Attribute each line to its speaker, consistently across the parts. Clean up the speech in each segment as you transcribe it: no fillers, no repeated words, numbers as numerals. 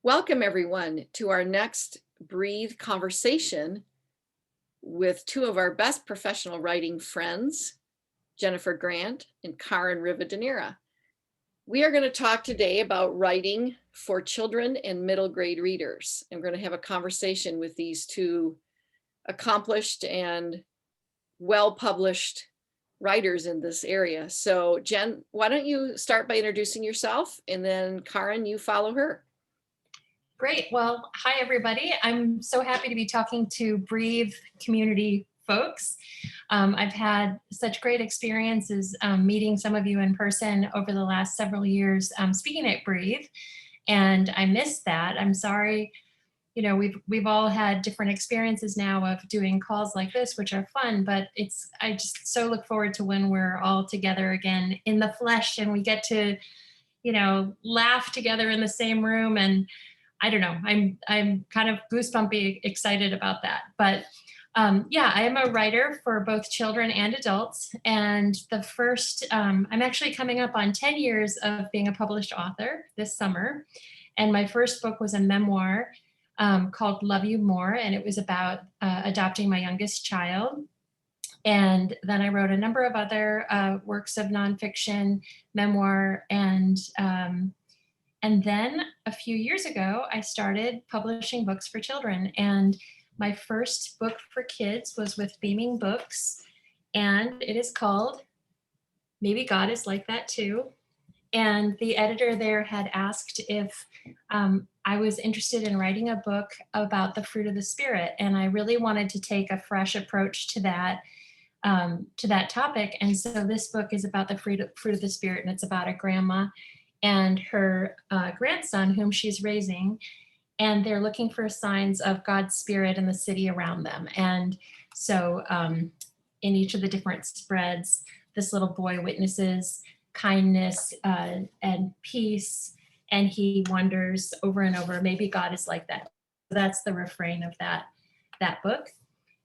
Speaker 1: Welcome, everyone, to our next Breathe conversation with two of our best professional writing friends, Jennifer Grant and Caryn Rivadeneira. We are going to talk today about writing for children and middle grade readers. And we're going to have a conversation with these two accomplished and well-published writers in this area. So Jen, why don't you start by introducing yourself, and then Caryn, you follow her.
Speaker 2: Great. Well, hi, everybody. I'm so happy to be talking to Breathe community folks. I've had such great experiences meeting some of you in person over the last several years speaking at Breathe, and I missed that. I'm sorry. You know, we've all had different experiences now of doing calls like this, which are fun, but I just so look forward to when we're all together again in the flesh and we get to, laugh together in the same room. And I don't know, I'm kind of goosebumpy excited about that. But yeah, I am a writer for both children and adults. And I'm actually coming up on 10 years of being a published author this summer. And my first book was a memoir called Love You More. And it was about adopting my youngest child. And then I wrote a number of other works of nonfiction, memoir, and then a few years ago, I started publishing books for children. And my first book for kids was with Beaming Books. And it is called Maybe God is Like That Too. And the editor there had asked if I was interested in writing a book about the fruit of the Spirit. And I really wanted to take a fresh approach to that topic. And so this book is about the fruit of the Spirit, and it's about a grandma and her grandson, whom she's raising, and they're looking for signs of God's Spirit in the city around them. And so in each of the different spreads, this little boy witnesses kindness and peace, and he wonders over and over, maybe God is like that. That's the refrain of that book.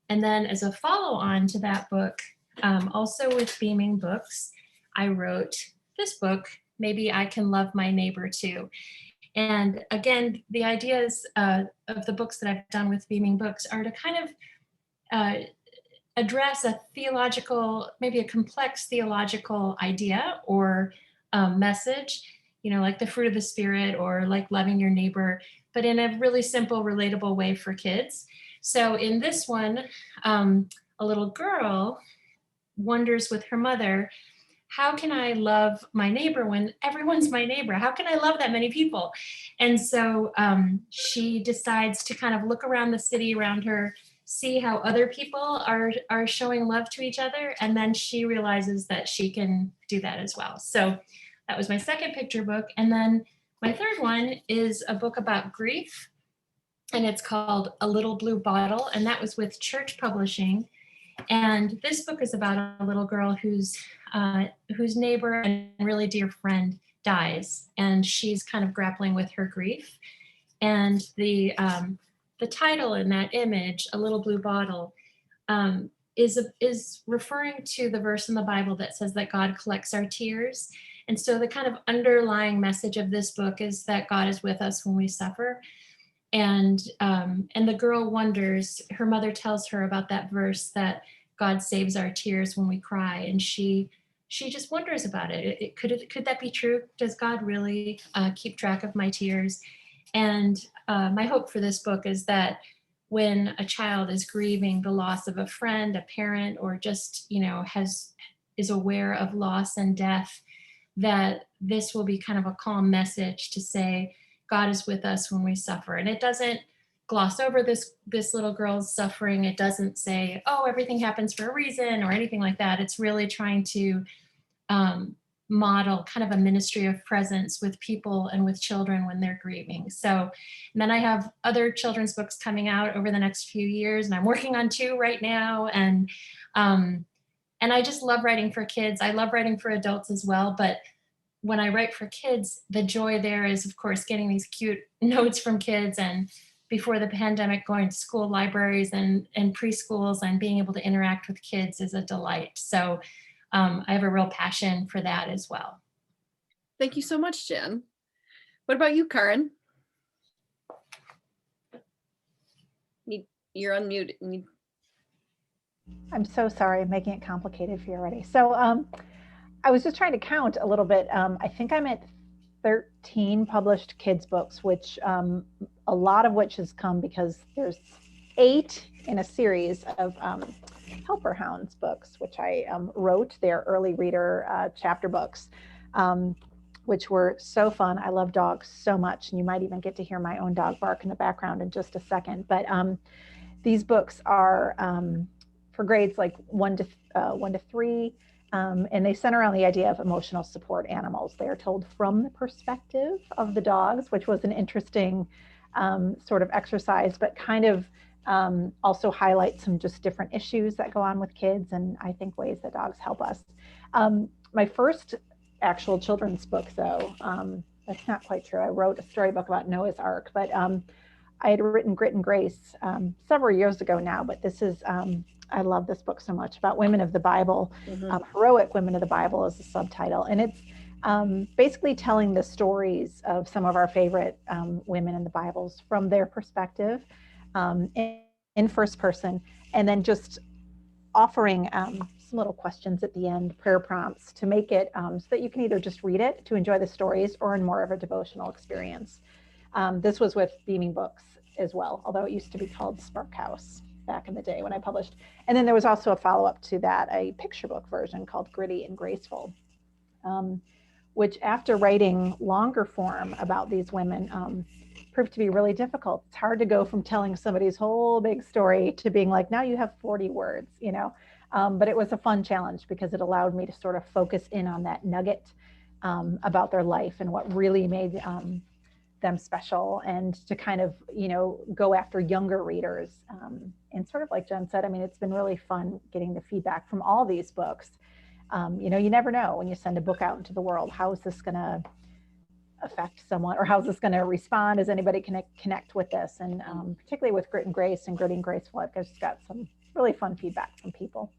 Speaker 2: And then as a follow-on to that book, also with Beaming Books, I wrote this book, Maybe I Can Love My Neighbor Too. And again, the ideas of the books that I've done with Beaming Books are to kind of address a theological, maybe a complex theological idea or message, like the fruit of the Spirit or like loving your neighbor, but in a really simple, relatable way for kids. So in this one, a little girl wonders with her mother, how can I love my neighbor when everyone's my neighbor? How can I love that many people? And so she decides to kind of look around the city around her, see how other people are showing love to each other. And then she realizes that she can do that as well. So that was my second picture book. And then my third one is a book about grief. And it's called A Little Blue Bottle. And that was with Church Publishing. And this book is about a little girl whose neighbor and really dear friend dies, and she's kind of grappling with her grief. And the title in that image, A Little Blue Bottle, is referring to the verse in the Bible that says that God collects our tears. And so the kind of underlying message of this book is that God is with us when we suffer. And the girl wonders, her mother tells her about that verse that God saves our tears when we cry. And she just wonders about it. Could that be true? Does God really keep track of my tears? And my hope for this book is that when a child is grieving the loss of a friend, a parent, or just, is aware of loss and death, that this will be kind of a calm message to say, God is with us when we suffer. And it doesn't gloss over this little girl's suffering. It doesn't say, oh, everything happens for a reason or anything like that. It's really trying to model kind of a ministry of presence with people and with children when they're grieving. So, and then I have other children's books coming out over the next few years, and I'm working on 2 right now. And I just love writing for kids. I love writing for adults as well, but when I write for kids, the joy there is, of course, getting these cute notes from kids, and before the pandemic, going to school libraries and preschools and being able to interact with kids is a delight. So I have a real passion for that as well.
Speaker 1: Thank you so much, Jen. What about you, Caryn? You're unmuted.
Speaker 3: I'm so sorry, I'm making it complicated for you already. So I was just trying to count a little bit. I think I'm at 13 published kids books, which a lot of which has come because there's 8 in a series of Helper Hounds books, which I wrote. They're early reader chapter books, which were so fun. I love dogs so much, and you might even get to hear my own dog bark in the background in just a second. But these books are for grades like 1 to 3. And they center on the idea of emotional support animals. They are told from the perspective of the dogs, which was an interesting sort of exercise, but kind of also highlight some just different issues that go on with kids, and I think ways that dogs help us. My first actual children's book, though, that's not quite true. I wrote a storybook about Noah's Ark, but I had written Grit and Grace several years ago now, but this is I love this book so much, about women of the Bible. Heroic Women of the Bible is the subtitle. And it's basically telling the stories of some of our favorite women in the Bibles from their perspective in first person, and then just offering some little questions at the end, prayer prompts, to make it so that you can either just read it to enjoy the stories or in more of a devotional experience. This was with Beaming Books as well, although it used to be called Spark House back in the day when I published. And then there was also a follow-up to that, a picture book version called Gritty and Graceful, which after writing longer form about these women proved to be really difficult. It's hard to go from telling somebody's whole big story to being like, now you have 40 words, you know. But it was a fun challenge because it allowed me to sort of focus in on that nugget about their life and what really made them special, and to kind of, you know, go after younger readers. And sort of like Jen said, I mean, it's been really fun getting the feedback from all these books. You know, you never know when you send a book out into the world, how is this going to affect someone, or how's this going to respond? Is anybody connect with this? And particularly with Grit and Grace and Gritty and Graceful, I've just got some really fun feedback from people.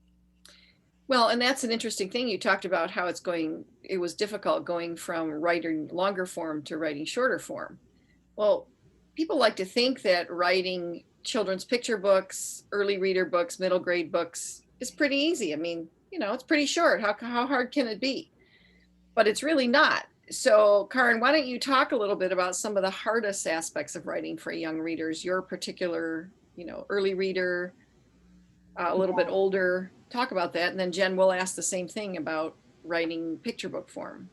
Speaker 1: Well, and that's an interesting thing. You talked about how it was difficult going from writing longer form to writing shorter form. Well, people like to think that writing children's picture books, early reader books, middle grade books is pretty easy. I mean, you know, it's pretty short. How hard can it be? But it's really not. So, Caryn, why don't you talk a little bit about some of the hardest aspects of writing for young readers, your particular, you know, early reader, a little bit older. Talk about that. And then Jen will ask the same thing about writing picture book form.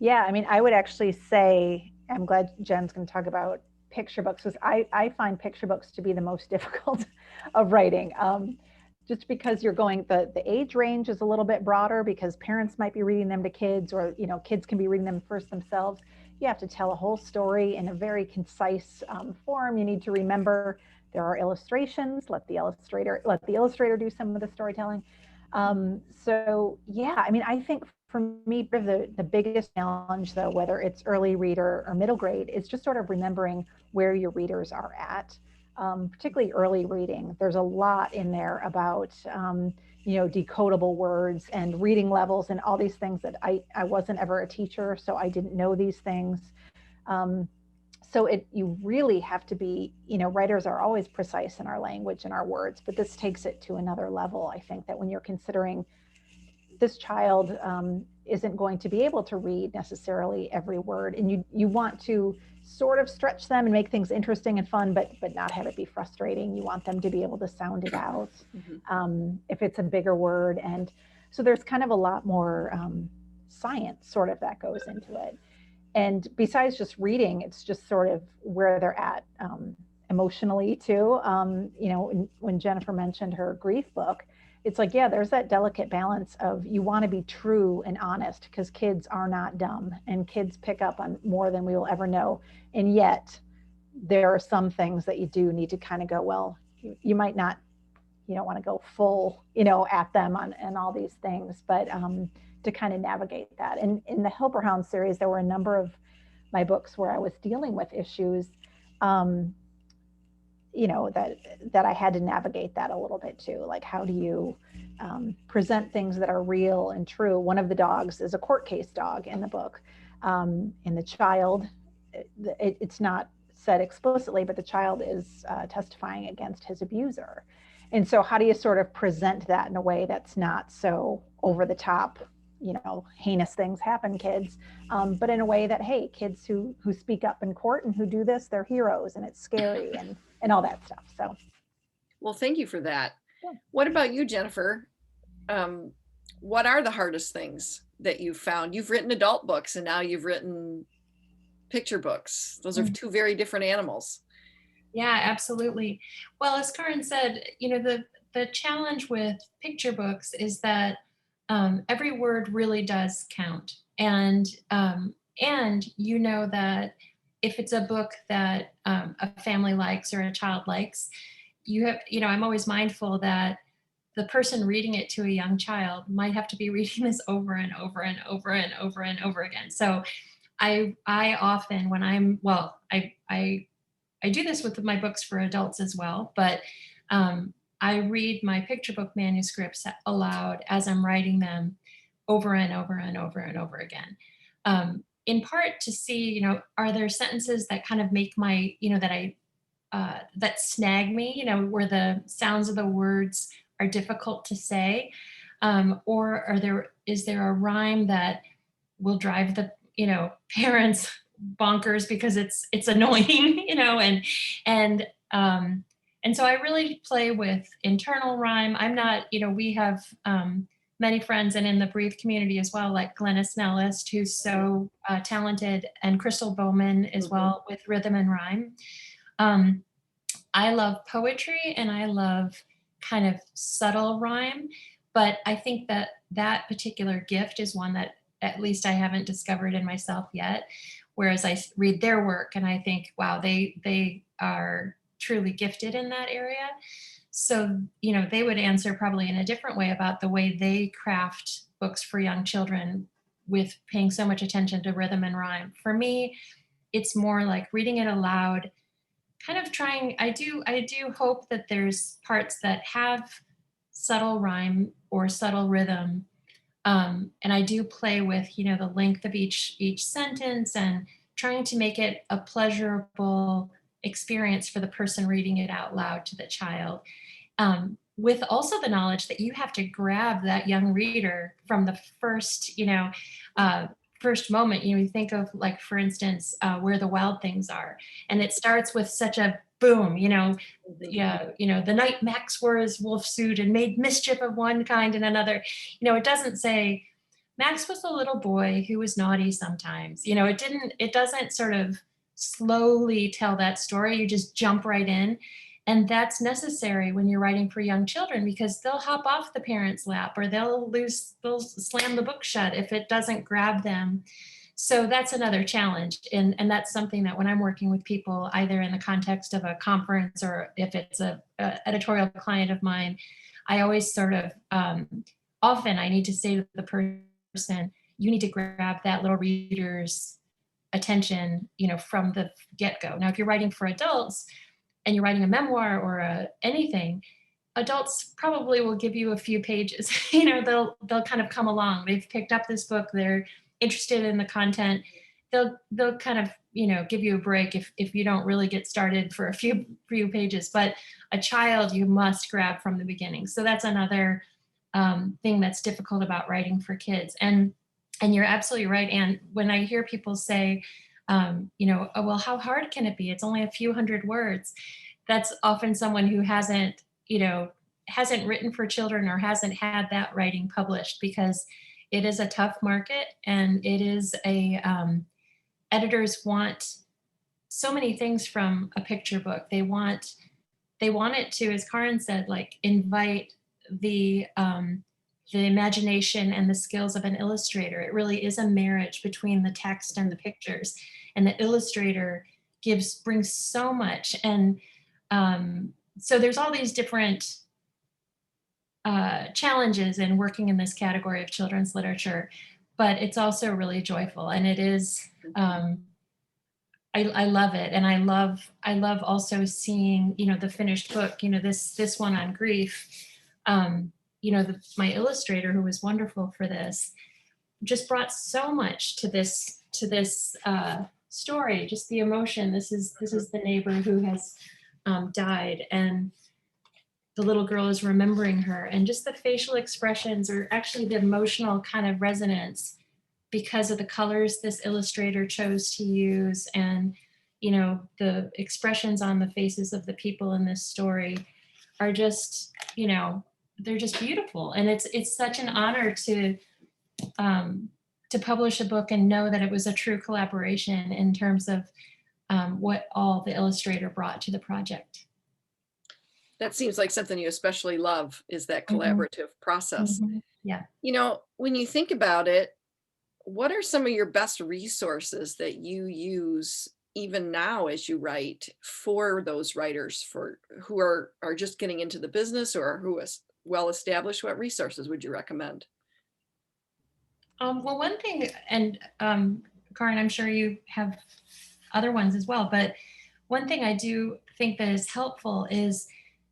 Speaker 3: Yeah, I mean, I would actually say, I'm glad Jen's going to talk about picture books, because I find picture books to be the most difficult of writing. Just because you're going, the age range is a little bit broader because parents might be reading them to kids, or, you know, kids can be reading them first themselves. You have to tell a whole story in a very concise form. You need to remember there are illustrations. Let the illustrator do some of the storytelling. So yeah, I mean, I think for me, the biggest challenge, though, whether it's early reader or middle grade, is just sort of remembering where your readers are at. Particularly early reading. There's a lot in there about, you know, decodable words and reading levels and all these things that I wasn't ever a teacher, so I didn't know these things. So you really have to be, you know, writers are always precise in our language and our words, but this takes it to another level. I think that when you're considering this child isn't going to be able to read necessarily every word, and you want to sort of stretch them and make things interesting and fun, but not have it be frustrating. You want them to be able to sound it out if it's a bigger word. And so there's kind of a lot more science sort of that goes into it. And besides just reading, it's just sort of where they're at emotionally too. You know, when Jennifer mentioned her grief book, it's like, yeah, there's that delicate balance of you want to be true and honest, because kids are not dumb and kids pick up on more than we will ever know. And yet there are some things that you do need to kind of go, well, you might not, you don't want to go full, you know, at them and all these things, but to kind of navigate that. And in the Helper Hound series, there were a number of my books where I was dealing with issues, you know, that I had to navigate that a little bit too. Like, how do you present things that are real and true? One of the dogs is a court case dog in the book, and the child, it's not said explicitly, but the child is testifying against his abuser. And so how do you sort of present that in a way that's not so over the top, you know, heinous things happen, kids, but in a way that, hey, kids who speak up in court and who do this, they're heroes, and it's scary, and all that stuff. So,
Speaker 1: well, thank you for that.
Speaker 3: Yeah.
Speaker 1: What about you, Jennifer? What are the hardest things that you've found? You've written adult books, and now you've written picture books. Those are two very different animals.
Speaker 2: Yeah, absolutely. Well, as Caryn said, you know, the challenge with picture books is that every word really does count, and you know that if it's a book that a family likes or a child likes, you have, you know, I'm always mindful that the person reading it to a young child might have to be reading this over and over and over and over and over again. So I often, when I'm, well, I do this with my books for adults as well, but I read my picture book manuscripts aloud as I'm writing them over and over and over and over again. In part to see, you know, are there sentences that kind of make my, you know, that snag me, you know, where the sounds of the words are difficult to say, or is there a rhyme that will drive the, you know, parents bonkers because it's annoying, you know, and so I really play with internal rhyme. I'm not, you know, we have many friends, and in the Breathe community as well, like Glennis Nellist, who's so talented, and Crystal Bowman as well with rhythm and rhyme. I love poetry, and I love kind of subtle rhyme, but I think that that particular gift is one that at least I haven't discovered in myself yet. Whereas I read their work and I think, wow, they are truly gifted in that area. So, you know, they would answer probably in a different way about the way they craft books for young children with paying so much attention to rhythm and rhyme. For me, it's more like reading it aloud, kind of trying, I do hope that there's parts that have subtle rhyme or subtle rhythm. And I do play with, you know, the length of each sentence and trying to make it a pleasurable experience for the person reading it out loud to the child. With also the knowledge that you have to grab that young reader from the first, you know, first moment. You know, you think of, like, for instance, Where the Wild Things Are, and it starts with such a boom, you know, yeah, you know, the night Max wore his wolf suit and made mischief of one kind and another. You know, it doesn't say Max was a little boy who was naughty sometimes. You know, it doesn't sort of slowly tell that story. You just jump right in. And that's necessary when you're writing for young children, because they'll hop off the parent's lap, or they'll slam the book shut if it doesn't grab them. So that's another challenge. And that's something that when I'm working with people, either in the context of a conference or if it's a editorial client of mine, I always sort of, often I need to say to the person, you need to grab that little reader's attention, you know, from the get-go. Now, if you're writing for adults and you're writing a memoir or anything, adults probably will give you a few pages. You know, they'll kind of come along. They've picked up this book. They're interested in the content. They'll kind of, you know, give you a break if you don't really get started for a few pages. But a child, you must grab from the beginning. So that's another thing that's difficult about writing for kids. And you're absolutely right. And when I hear people say, you know, oh, well, how hard can it be? It's only a few hundred words. That's often someone who hasn't written for children or hasn't had that writing published, because it is a tough market, and it is editors want so many things from a picture book. They want it to, as Caryn said, like, invite the imagination and the skills of an illustrator. It really is a marriage between the text and the pictures, and the illustrator brings so much. And so there's all these different challenges in working in this category of children's literature, but it's also really joyful, and it is. I love it, and I love also seeing, you know, the finished book. You know, this one on grief. You know, my illustrator, who was wonderful for this, just brought so much to this story, just the emotion. This is the neighbor who has died, and the little girl is remembering her, and just the facial expressions, or actually the emotional kind of resonance, because of the colors this illustrator chose to use, and the expressions on the faces of the people in this story are just, they're just beautiful. And it's such an honor to publish a book and know that it was a true collaboration in terms of what all the illustrator brought to the project.
Speaker 1: That seems like something you especially love, is that
Speaker 2: Mhm.
Speaker 1: collaborative process.
Speaker 2: Yeah.
Speaker 1: When you think about it, what are some of your best resources that you use even now as you write, for those writers who are just getting into the business, or who is well established? What resources would you recommend?
Speaker 2: Well, one thing, and Caryn, I'm sure you have other ones as well, but one thing I do think that is helpful is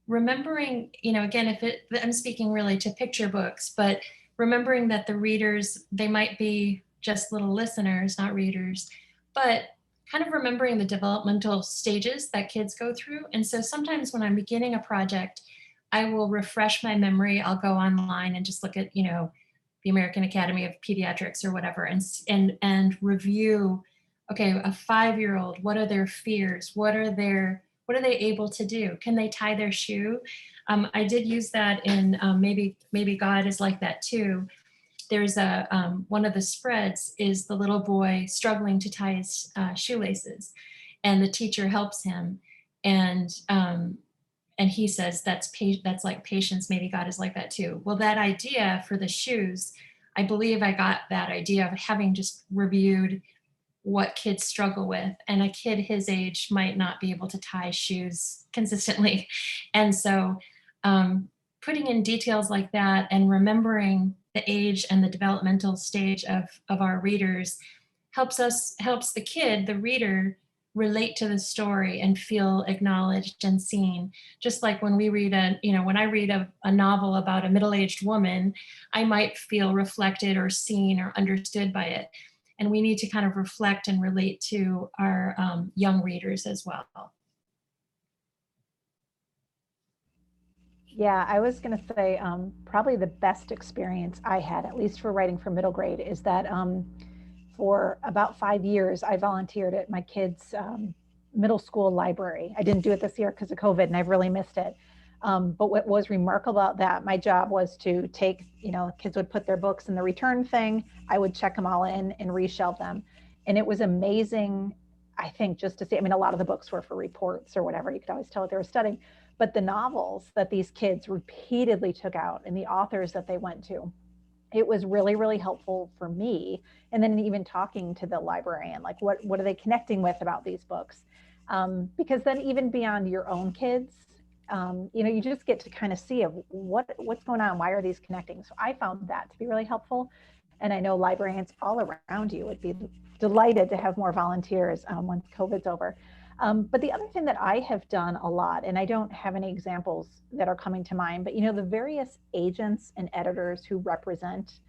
Speaker 2: remembering, again, I'm speaking really to picture books, but remembering that the readers, they might be just little listeners, not readers, but kind of remembering the developmental stages that kids go through. And so sometimes when I'm beginning a project, I will refresh my memory. I'll go online and just look at, the American Academy of Pediatrics or whatever, and review, okay, a 5-year-old, what are their fears? What are they able to do? Can they tie their shoe? I did use that in maybe God is like that too. There's one of the spreads is the little boy struggling to tie his shoelaces, and the teacher helps him, and he says that's like patience. Maybe God is like that too. Well, that idea for the shoes, I believe I got that idea of having just reviewed what kids struggle with, and a kid his age might not be able to tie shoes consistently. And so putting in details like that and remembering the age and the developmental stage of our readers helps the reader relate to the story and feel acknowledged and seen. Just like when when I read a novel about a middle-aged woman, I might feel reflected or seen or understood by it. And we need to kind of reflect and relate to our young readers as well.
Speaker 3: Yeah, I was going to say probably the best experience I had, at least for writing for middle grade, is that for about 5 years, I volunteered at my kids' middle school library. I didn't do it this year because of COVID, and I've really missed it. But what was remarkable about that, my job was to take, kids would put their books in the return thing. I would check them all in and reshelve them. And it was amazing, I think, just to see. I mean, a lot of the books were for reports or whatever. You could always tell what they were studying. But the novels that these kids repeatedly took out and the authors that they went to, it was really, really helpful for me. And then even talking to the librarian, like what are they connecting with about these books? Because then even beyond your own kids, you just get to kind of see of what's going on. Why are these connecting? So I found that to be really helpful. And I know librarians all around you would be delighted to have more volunteers once COVID's over. But the other thing that I have done a lot, and I don't have any examples that are coming to mind, but the various agents and editors who represent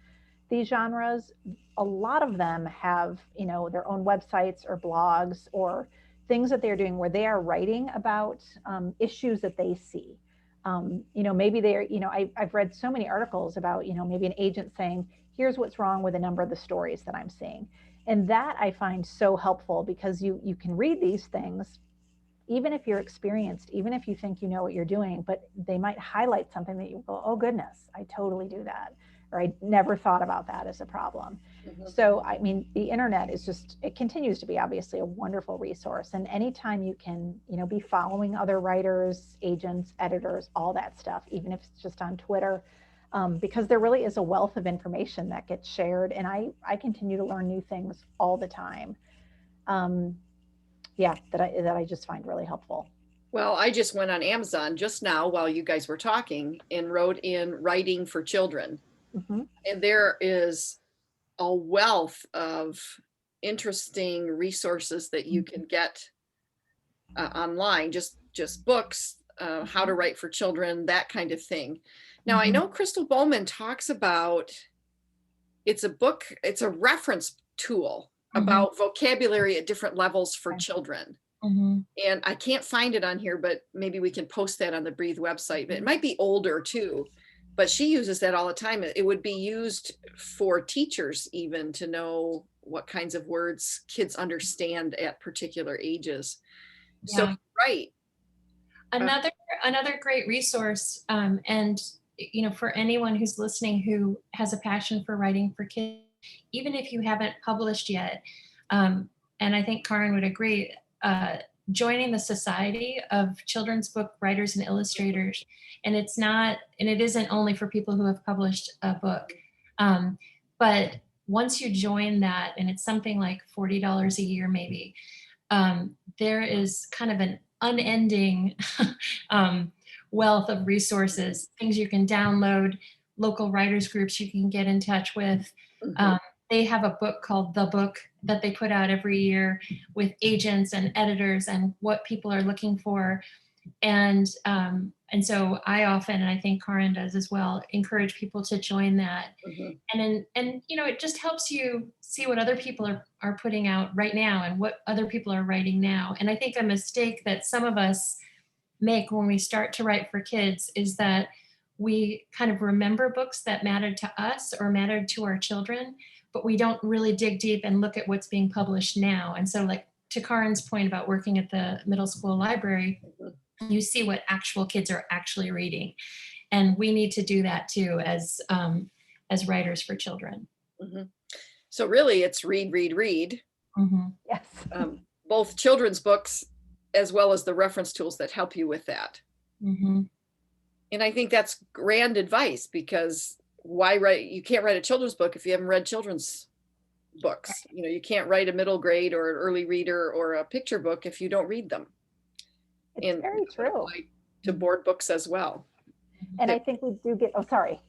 Speaker 3: these genres, a lot of them have, their own websites or blogs or things that they're doing where they are writing about issues that they see. Maybe they're, I've read so many articles about, maybe an agent saying, here's what's wrong with a number of the stories that I'm seeing. And that I find so helpful, because you can read these things, even if you're experienced, even if you think you know what you're doing, but they might highlight something that you go, oh goodness, I totally do that. Or I never thought about that as a problem. Mm-hmm. So, I mean, the internet is it continues to be obviously a wonderful resource. And anytime you can, be following other writers, agents, editors, all that stuff, even if it's just on Twitter, because there really is a wealth of information that gets shared. And I continue to learn new things all the time. That I just find really helpful.
Speaker 1: Well, I just went on Amazon just now while you guys were talking and wrote in writing for children. Mm-hmm. And there is a wealth of interesting resources that you can get online, just books, how to write for children, that kind of thing. Now, I know Crystal Bowman talks about, it's a book, it's a reference tool about vocabulary at different levels for children.
Speaker 2: Mm-hmm.
Speaker 1: And I can't find it on here, but maybe we can post that on the Breathe website. But it might be older too, but she uses that all the time. It would be used for teachers even to know what kinds of words kids understand at particular ages. So
Speaker 2: Yeah.
Speaker 1: right.
Speaker 2: Another great resource, and for anyone who's listening who has a passion for writing for kids, even if you haven't published yet, and I think Caryn would agree, joining the Society of Children's Book Writers and Illustrators, and it isn't only for people who have published a book, but once you join that, and it's something like $40 a year maybe, there is kind of an unending wealth of resources, things you can download, local writers groups you can get in touch with. They have a book called The Book that they put out every year with agents and editors and what people are looking for. And so I often, and I think Caryn does as well, encourage people to join that. And it just helps you see what other people are putting out right now and what other people are writing now. And I think a mistake that some of us make when we start to write for kids is that we kind of remember books that mattered to us or mattered to our children, but we don't really dig deep and look at what's being published now. And so, like, to Caryn's point about working at the middle school library, you see what actual kids are actually reading. And we need to do that too as writers for children.
Speaker 1: So really it's read, read, read.
Speaker 3: Yes.
Speaker 1: Both children's books as well as the reference tools that help you with that. And I think that's grand advice, because you can't write a children's book if you haven't read children's books. You can't write a middle grade or an early reader or a picture book if you don't read them.
Speaker 3: It's very true.
Speaker 1: To board books as well.
Speaker 3: And I think we do get, sorry.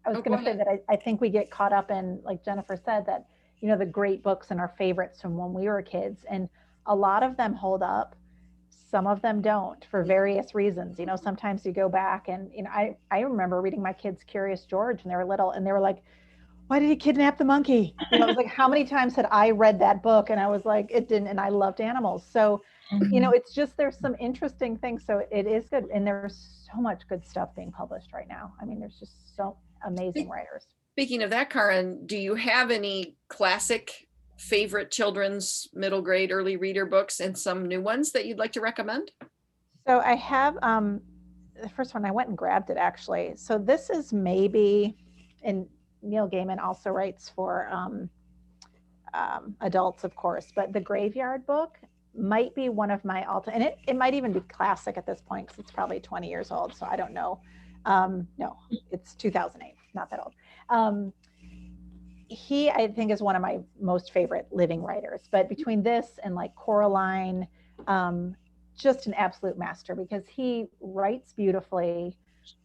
Speaker 3: I was going to say that I think we get caught up in, like Jennifer said, that, the great books and our favorites from when we were kids. And a lot of them hold up. Some of them don't, for various reasons. Sometimes you go back and, I remember reading my kids Curious George when they were little, and they were like, why did he kidnap the monkey? It was like, how many times had I read that book? And I was like, it didn't, and I loved animals. So, it's just, there's some interesting things. So it is good. And there's so much good stuff being published right now. I mean, there's just so amazing writers.
Speaker 1: Speaking of that, Caryn, do you have any classic favorite children's middle grade, early reader books and some new ones that you'd like to recommend?
Speaker 3: So I have, the first one, I went and grabbed it actually. So this is maybe, and Neil Gaiman also writes for adults, of course, but The Graveyard Book might be one of my all-time, and it might even be classic at this point because it's probably 20 years old, so I don't know. No, it's 2008, not that old. He, I think, is one of my most favorite living writers, but between this and like Coraline, just an absolute master, because he writes beautifully,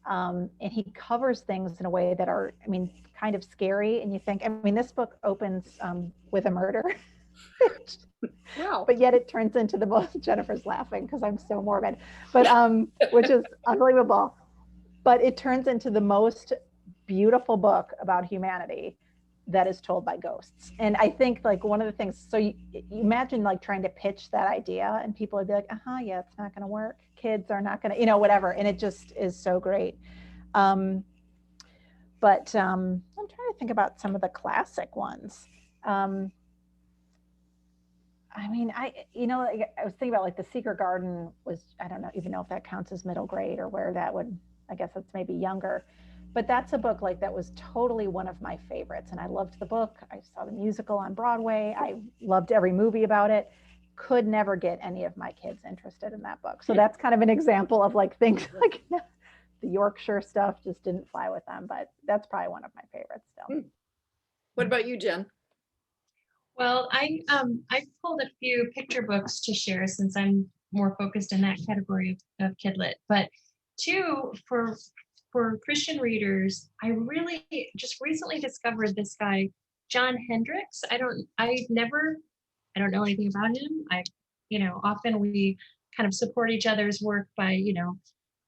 Speaker 3: and he covers things in a way that are, kind of scary. And you think, this book opens with a murder.
Speaker 1: Wow.
Speaker 3: But yet it turns into the most, Jennifer's laughing because I'm so morbid, but which is unbelievable. But it turns into the most beautiful book about humanity that is told by ghosts. And I think, like, one of the things, so you imagine like trying to pitch that idea and people would be like, yeah, it's not going to work. Kids are not going to, whatever. And it just is so great. But I'm trying to think about some of the classic ones. I was thinking about, like, The Secret Garden was, I don't know, even know if that counts as middle grade or where that would, I guess that's maybe younger, but that's a book like that was totally one of my favorites. And I loved the book. I saw the musical on Broadway. I loved every movie about it. Could never get any of my kids interested in that book. So that's kind of an example of like things like the Yorkshire stuff just didn't fly with them, but that's probably one of my favorites still.
Speaker 1: What about you, Jen?
Speaker 2: Well, I pulled a few picture books to share since I'm more focused in that category of kidlit. But two, for Christian readers, I really just recently discovered this guy, John Hendricks. I don't know anything about him. Often we kind of support each other's work by,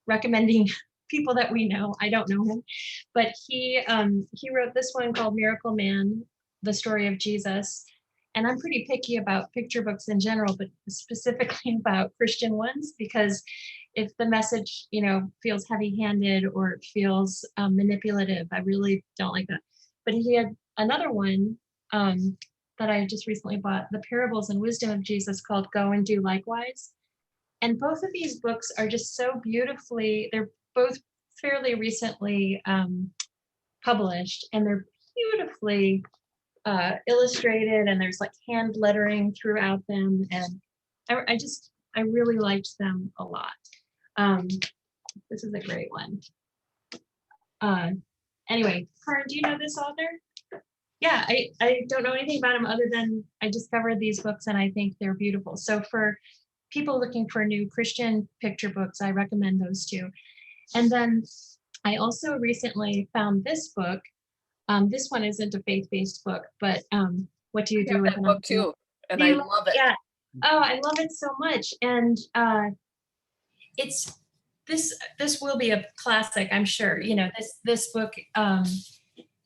Speaker 2: recommending people that we know. I don't know him, but he wrote this one called Miracle Man, the story of Jesus. And I'm pretty picky about picture books in general, but specifically about Christian ones, because if the message, feels heavy-handed or it feels manipulative, I really don't like that. But he had another one that I just recently bought, The Parables and Wisdom of Jesus, called Go and Do Likewise. And both of these books are just so beautifully, they're both fairly recently published, and they're beautifully illustrated, and there's like hand lettering throughout them, and I really liked them a lot. This is a great one. Anyway, Caryn, do you know this author? Yeah, I don't know anything about him other than I discovered these books and I think they're beautiful. So for people looking for new Christian picture books, I recommend those two. And then I also recently found this book. This one isn't a faith-based book, but What Do You Do with
Speaker 1: that book too, and I love it.
Speaker 2: Yeah. Oh, I love it so much. And it's this will be a classic, I'm sure. This book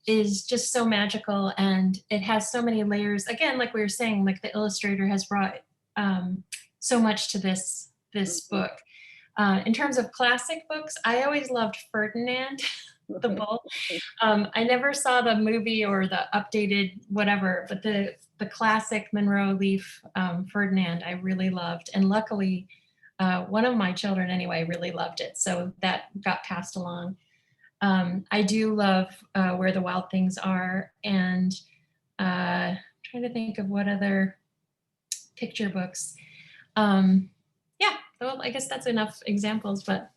Speaker 2: is just so magical, and it has so many layers. Again, like we were saying, like the illustrator has brought so much to this book. In terms of classic books, I always loved Ferdinand the Bull. I never saw the movie or the updated whatever, but the classic Monroe Leaf Ferdinand I really loved, and luckily one of my children anyway really loved it, so that got passed along. I do love Where the Wild Things Are, and trying to think of what other picture books. Yeah, well, I guess that's enough examples, but.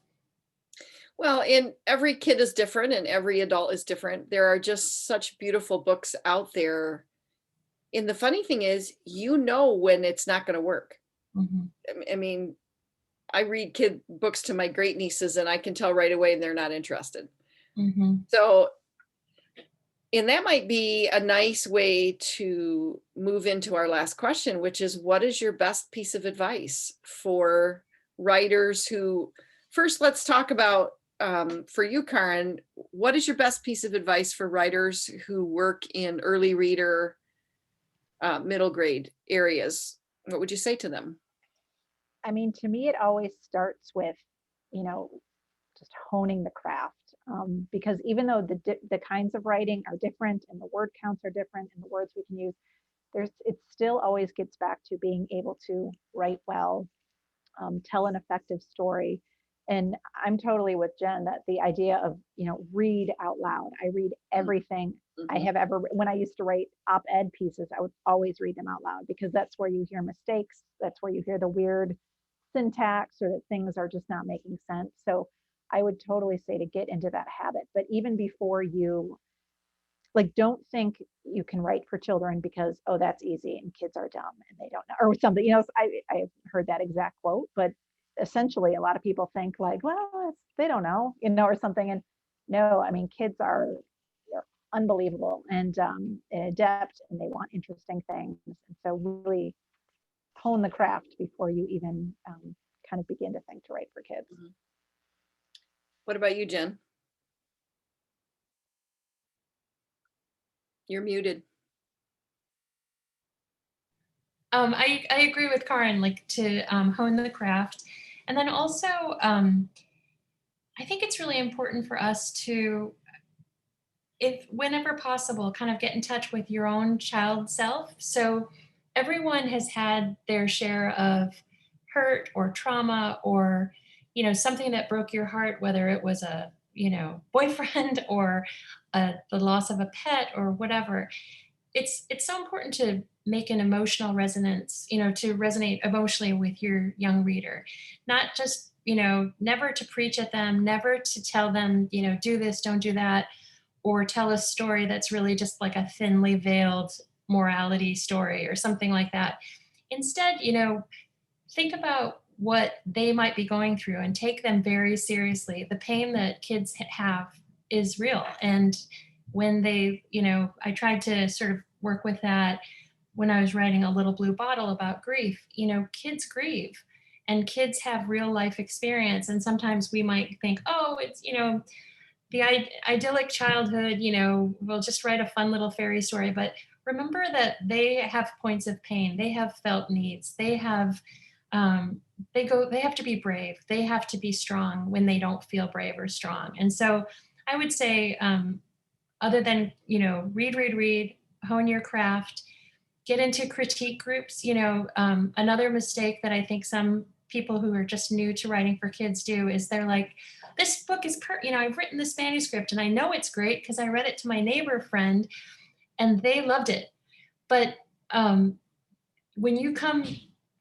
Speaker 1: Well, and every kid is different and every adult is different. There are just such beautiful books out there. And the funny thing is, when it's not going to work.
Speaker 2: Mm-hmm.
Speaker 1: I mean, I read kid books to my great nieces and I can tell right away they're not interested.
Speaker 2: Mm-hmm.
Speaker 1: So, and that might be a nice way to move into our last question, which is, what is your best piece of advice for writers who, first, let's talk about, for you, Caryn, what is your best piece of advice for writers who work in early reader, middle grade areas? What would you say to them?
Speaker 3: I mean, to me, it always starts with, just honing the craft. Because even though the kinds of writing are different and the word counts are different and the words we can use, it still always gets back to being able to write well, tell an effective story. And I'm totally with Jen that the idea of, read out loud. I read everything I have ever, when I used to write op-ed pieces, I would always read them out loud, because that's where you hear mistakes. That's where you hear the weird syntax, or that things are just not making sense. So I would totally say to get into that habit. But even before you, don't think you can write for children because, oh, that's easy and kids are dumb and they don't know, or something. I've heard that exact quote, but essentially a lot of people think like, well, they don't know, or something. And no, I mean, kids they're unbelievable and adept, and they want interesting things. And so really hone the craft before you even kind of begin to think to write for kids.
Speaker 1: Mm-hmm. What about you, Jen? You're muted.
Speaker 2: I agree with Caryn, like to hone the craft. And then also, I think it's really important for us to, whenever possible, kind of get in touch with your own child self. So everyone has had their share of hurt or trauma, or, something that broke your heart, whether it was a, boyfriend or the loss of a pet or whatever. It's so important to make an emotional resonance, to resonate emotionally with your young reader, not just, never to preach at them, never to tell them, do this, don't do that, or tell a story that's really just like a thinly veiled morality story or something like that. Instead, think about what they might be going through and take them very seriously. The pain that kids have is real. And when they, I tried to sort of work with that when I was writing A Little Blue Bottle about grief. Kids grieve and kids have real life experience. And sometimes we might think, oh, it's, the idyllic childhood, we'll just write a fun little fairy story. But remember that they have points of pain. They have felt needs. They have, they have to be brave. They have to be strong when they don't feel brave or strong. And so I would say, other than, read, hone your craft, get into critique groups. Another mistake that I think some people who are just new to writing for kids do is they're like, this book is, I've written this manuscript and I know it's great because I read it to my neighbor friend and they loved it. But when you come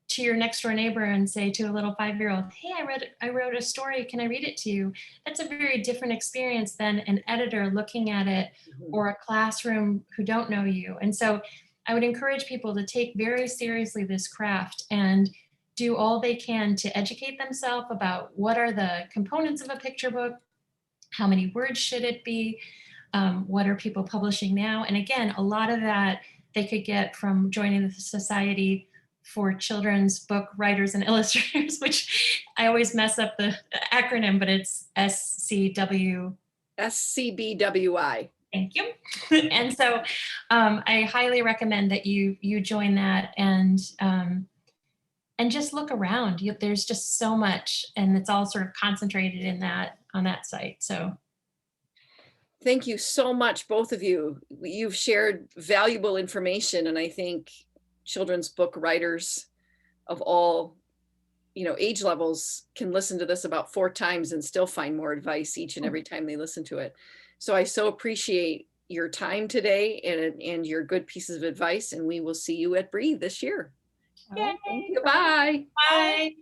Speaker 2: to your next door neighbor and say to a little 5-year-old, hey, I wrote a story, can I read it to you? That's a very different experience than an editor looking at it or a classroom who don't know you. And so I would encourage people to take very seriously this craft and do all they can to educate themselves about what are the components of a picture book, how many words should it be, what are people publishing now? And again, a lot of that they could get from joining the Society for Children's Book Writers and Illustrators, which I always mess up the acronym, but it's SCW.
Speaker 1: SCBWI.
Speaker 2: Thank you. And so I highly recommend that you join that and just look around. There's just so much, and it's all sort of concentrated in on that site. So
Speaker 1: thank you so much, both of you. You've shared valuable information, and I think children's book writers of all, age levels can listen to this about 4 times and still find more advice each and every time they listen to it. So I so appreciate your time today and your good pieces of advice, and we will see you at Breathe this year.
Speaker 3: All right,
Speaker 1: Thank you. Bye.
Speaker 2: bye.